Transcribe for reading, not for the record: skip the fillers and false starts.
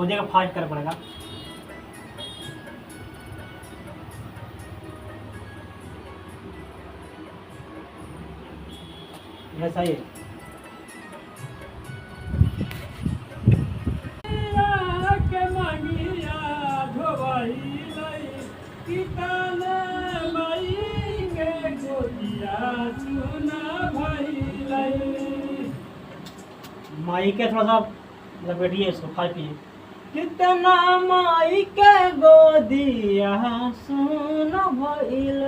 हो जाएगा, फास्ट करना पड़ेगा। ऐसा ही है। माई के थोड़ा सा लपेटिए इसको, फास्ट कीजिए। कितना माई के गोदिया सुन भइल